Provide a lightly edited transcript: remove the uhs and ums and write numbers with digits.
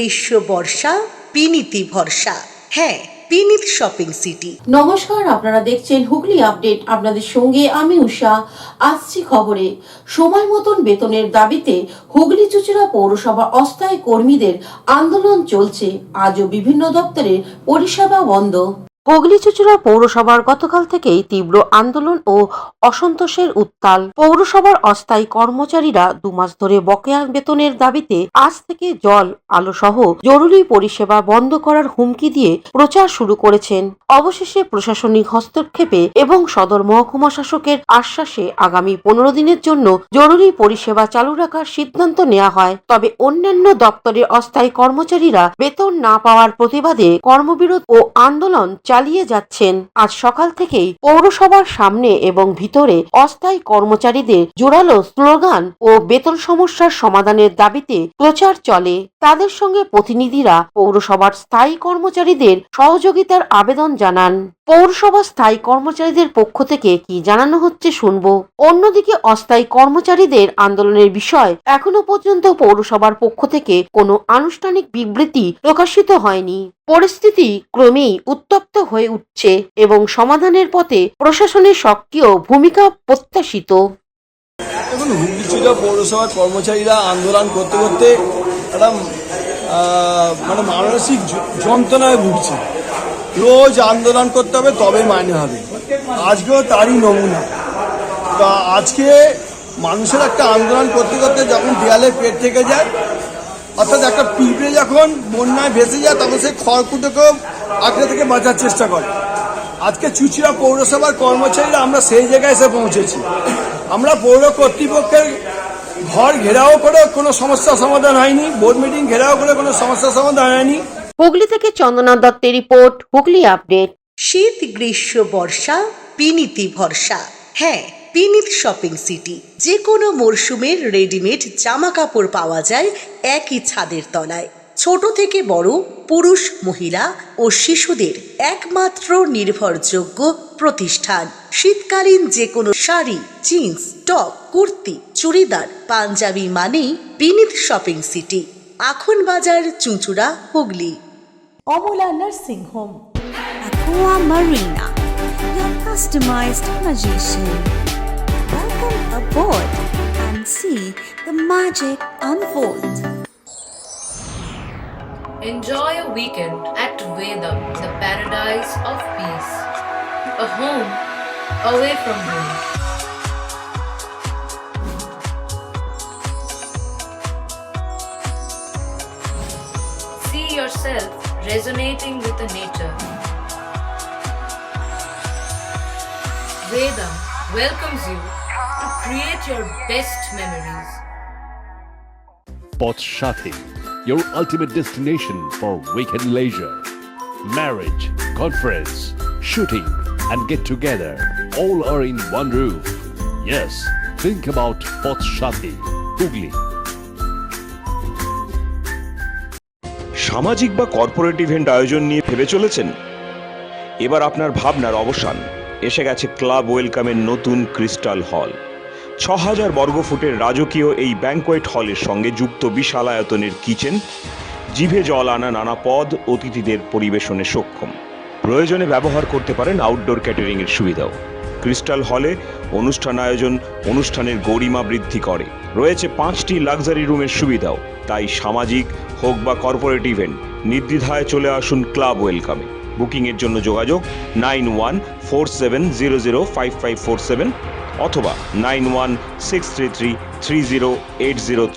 গ্রীষ্ম বর্ষা বিনীতি ভরসা। হ্যাঁ, বিনীত শপিং সিটি। নমস্কার, আপনারা দেখছেন হুগলি আপডেট। আপনাদের সঙ্গে আমি উষা। আসছি খবরে। সময় মতন বেতনের দাবিতে হুগলি চুঁচুড়া পৌরসভা অস্থায়ী কর্মীদের আন্দোলন চলছে। আজও বিভিন্ন দপ্তরের পরিষেবা বন্ধ। হুগলি চুঁচুড়া পৌরসভার গতকাল থেকেই তীব্র আন্দোলন ও অসন্তোষের উত্তাল। পৌরসভার অস্থায়ী কর্মচারীরা 2 মাস ধরে বকেয়া বেতনের দাবিতে আজ থেকে জল, আলো সহ জরুরি পরিষেবা বন্ধ করার হুমকি দিয়ে প্রচার শুরু করেছেন। অবশেষে প্রশাসনিক হস্তক্ষেপে এবং সদর মহকুমা শাসকের আশ্বাসে আগামী 15 দিনের জন্য জরুরি পরিষেবা চালু রাখার সিদ্ধান্ত নেওয়া হয়। তবে অন্যান্য দপ্তরের অস্থায়ী কর্মচারীরা বেতন না পাওয়ার প্রতিবাদে কর্মবিরোধ ও আন্দোলন চালিয়ে যাচ্ছেন। আজ সকাল থেকেই পৌরসভার সামনে এবং ভিতরে অস্থায়ী কর্মচারীদের জোরালো স্লোগান ও বেতন সমস্যার সমাধানের দাবিতে প্রচার চলে। তাদের সঙ্গে প্রতিনিধিরা পৌরসভার স্থায়ী কর্মচারীদের সহযোগিতার আবেদন জানান। পৌরসভার স্থায়ী কর্মচারীদের পক্ষ থেকে কি জানানো হচ্ছে শুনবো। অন্যদিকে অস্থায়ী কর্মচারীদের আন্দোলনের বিষয় এখনো পর্যন্ত পৌরসভার পক্ষ থেকে কোনো আনুষ্ঠানিক বিবৃতি প্রকাশিত হয়নি। পরিস্থিতি ক্রমেই উত্তপ্ত হয়ে উঠছে এবং সমাধানের পথে প্রশাসনের সক্রিয় ভূমিকা প্রত্যাশিত। দেখুন, হুগলি চুঁচুড়া পৌরসভার কর্মচারীরা আন্দোলন করতে করতে একটা মানসিক যন্ত্রণায় ভুগছে। রোজ আন্দোলন করতে হবে তবে মাইনে হবে। আজকেও তারই নমুনা। তা আজকে মানুষের একটা আন্দোলন করতে করতে যখন দেয়ালে পেট থেকে যায়, অর্থাৎ একটা পিঁপড়ে যখন বন্যায় ভেসে যায় তখন সে খড়কুটোকেও আঁকড়ে থেকে বাঁচার চেষ্টা করে। আজকে চুঁচুড়া পৌরসভার কর্মচারীরা আমরা সেই জায়গায় এসে পৌঁছেছি। আমরা পৌর কর্তৃপক্ষের ঘর ঘেরাও করে কোনো সমস্যার সমাধান হয়নি, বোর্ড মিটিং ঘেরাও করে কোনো সমস্যার সমাধান হয়নি। হুগলি থেকে চন্দনা দত্তের রিপোর্ট, হুগলি আপডেট। শীত গ্রীষ্ম বর্ষা বিনীতি ভরসা। হ্যাঁ, বিনীত শপিং সিটি। যে কোনো মরশুমের রেডিমেড জামা কাপড় পাওয়া যায় একই ছাদের তলায়। ছোট থেকে বড়, পুরুষ, মহিলা ও শিশুদের একমাত্র নির্ভরযোগ্য প্রতিষ্ঠান। শীতকালীন যে কোনো শাড়ি, জিন্স, টপ, কুর্তি, চুড়িদার, পাঞ্জাবি মানেই Binit shopping city. Akhan Bazar, Chuchura, Hooghly. Amala nursing home, Aqua Marina, your customized magician. Welcome aboard and see the magic unfold. Enjoy a weekend at Vedam, the paradise of peace. A home away from home. See yourself resonating with the nature. Vedam welcomes you to create your best memories. Port Shati, your ultimate destination for weekend leisure. Marriage, conference, shooting and get together all are in one roof. Yes, think about Port Shati, Hugli. সামাজিক বা corporate event আয়োজন নিয়ে ভেবে চলেছেন? এবার আপনার ভাবনার অবসান। এসে গেছে ক্লাব ওয়েলকামের নতুন ক্রিস্টাল হল। 6000 বর্গফুটের রাজকীয় এই ব্যাংকোয়েট হলের সঙ্গে যুক্ত বিশাল আয়তনের কিচেন, জিভে জল আনা নানা পদ অতিথিদের পরিবেশনে সক্ষম। প্রয়োজনে ব্যবহার করতে পারেন আউটডোর ক্যাটারিংয়ের সুবিধাও। ক্রিস্টাল হলে অনুষ্ঠান আয়োজন অনুষ্ঠানের গরিমা বৃদ্ধি করে। রয়েছে 5টি লাক্সারি রুমের সুবিধাও। তাই সামাজিক হোক বা কর্পোরেট ইভেন্ট, নির্দ্বিধায় চলে আসুন ক্লাব ওয়েলকামে। বুকিংয়ের জন্য যোগাযোগ 9147005547 অথবা 9163333080।